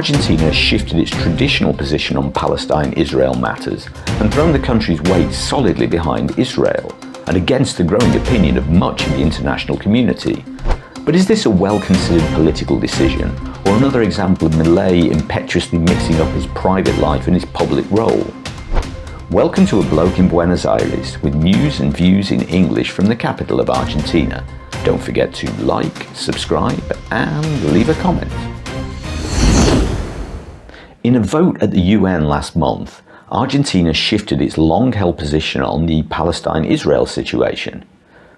Argentina has shifted its traditional position on Palestine-Israel matters and thrown the country's weight solidly behind Israel and against the growing opinion of much of the international community. But is this a well-considered political decision, or another example of Milei impetuously mixing up his private life and his public role? Welcome to A Bloke in Buenos Aires, with news and views in English from the capital of Argentina. Don't forget to like, subscribe, and leave a comment. In a vote at the UN last month, Argentina shifted its long-held position on the Palestine-Israel situation.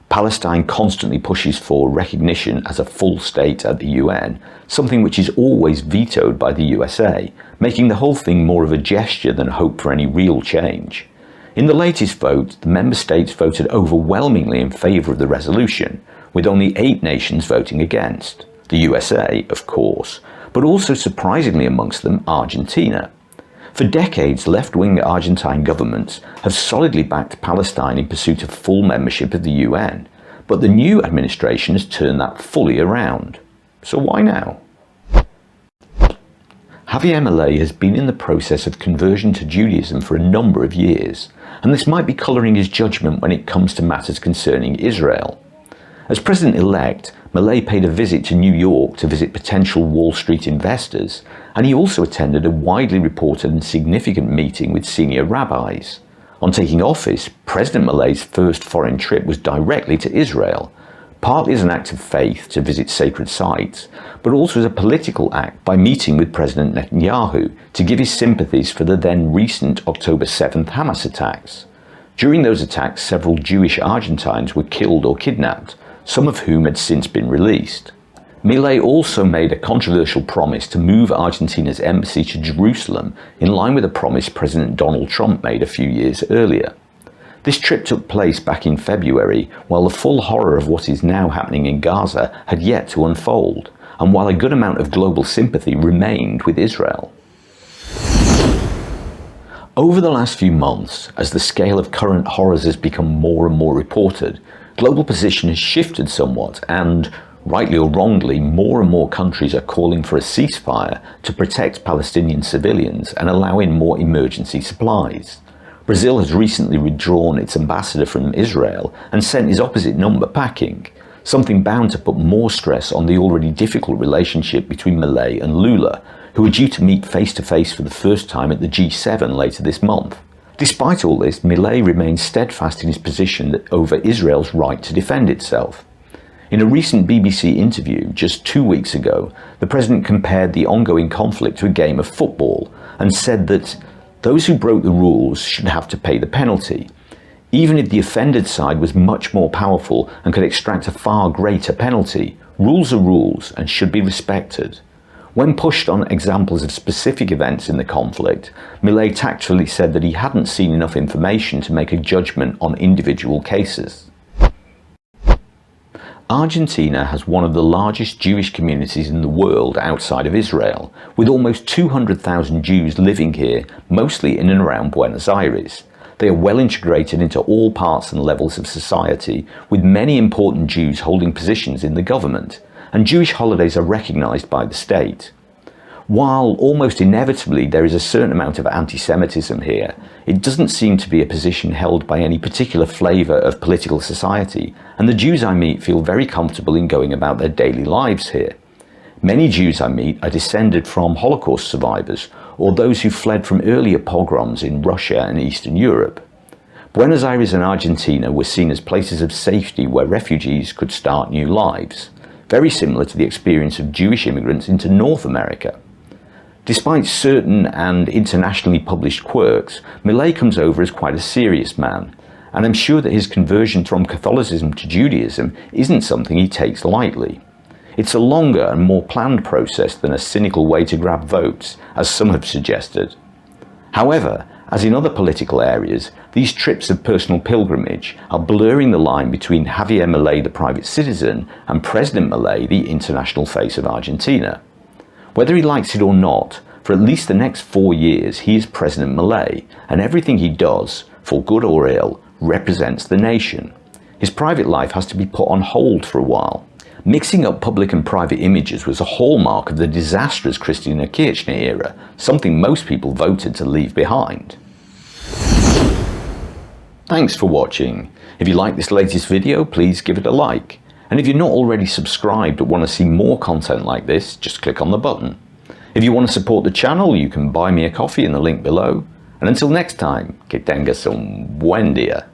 Palestine constantly pushes for recognition as a full state at the UN, something which is always vetoed by the USA, making the whole thing more of a gesture than hope for any real change. In the latest vote, the member states voted overwhelmingly in favour of the resolution, with only 8 nations voting against. The USA, of course, but also surprisingly amongst them Argentina. For decades, left-wing Argentine governments have solidly backed Palestine in pursuit of full membership of the UN, but the new administration has turned that fully around. So why now? Javier Milei has been in the process of conversion to Judaism for a number of years, and this might be colouring his judgment when it comes to matters concerning Israel. As president-elect, Milei paid a visit to New York to visit potential Wall Street investors, and he also attended a widely reported and significant meeting with senior rabbis. On taking office, President Milei's first foreign trip was directly to Israel, partly as an act of faith to visit sacred sites, but also as a political act by meeting with President Netanyahu to give his sympathies for the then recent October 7th Hamas attacks. During those attacks, several Jewish Argentines were killed or kidnapped, some of whom had since been released. Milei also made a controversial promise to move Argentina's embassy to Jerusalem, in line with a promise President Donald Trump made a few years earlier. This trip took place back in February, while the full horror of what is now happening in Gaza had yet to unfold, and while a good amount of global sympathy remained with Israel. Over the last few months, as the scale of current horrors has become more and more reported, global position has shifted somewhat and, rightly or wrongly, more and more countries are calling for a ceasefire to protect Palestinian civilians and allow in more emergency supplies. Brazil has recently withdrawn its ambassador from Israel and sent his opposite number packing, something bound to put more stress on the already difficult relationship between Milei and Lula, who are due to meet face-to-face for the first time at the G7 later this month. Despite all this, Milei remains steadfast in his position over Israel's right to defend itself. In a recent BBC interview just 2 weeks ago, the president compared the ongoing conflict to a game of football and said that those who broke the rules should have to pay the penalty, even if the offended side was much more powerful and could extract a far greater penalty. Rules are rules and should be respected. When pushed on examples of specific events in the conflict, Milei tactfully said that he hadn't seen enough information to make a judgment on individual cases. Argentina has one of the largest Jewish communities in the world outside of Israel, with almost 200,000 Jews living here, mostly in and around Buenos Aires. They are well integrated into all parts and levels of society, with many important Jews holding positions in the government, and Jewish holidays are recognized by the state. While almost inevitably there is a certain amount of anti-Semitism here, it doesn't seem to be a position held by any particular flavour of political society, and the Jews I meet feel very comfortable in going about their daily lives here. Many Jews I meet are descended from Holocaust survivors, or those who fled from earlier pogroms in Russia and Eastern Europe. Buenos Aires and Argentina were seen as places of safety where refugees could start new lives, very similar to the experience of Jewish immigrants into North America. Despite certain and internationally published quirks, Milei comes over as quite a serious man, and I'm sure that his conversion from Catholicism to Judaism isn't something he takes lightly. It's a longer and more planned process than a cynical way to grab votes, as some have suggested. However, as in other political areas, these trips of personal pilgrimage are blurring the line between Javier Milei, the private citizen, and President Milei, the international face of Argentina. Whether he likes it or not, for at least the next 4 years he is President Milei, and everything he does, for good or ill, represents the nation. His private life has to be put on hold for a while. Mixing up public and private images was a hallmark of the disastrous Christina Kirchner era, something most people voted to leave behind. Thanks for watching. If you like this latest video, please give it a like. And if you're not already subscribed or want to see more content like this, just click on the button. If you want to support the channel, you can buy me a coffee in the link below. And until next time, que tengas un buen día.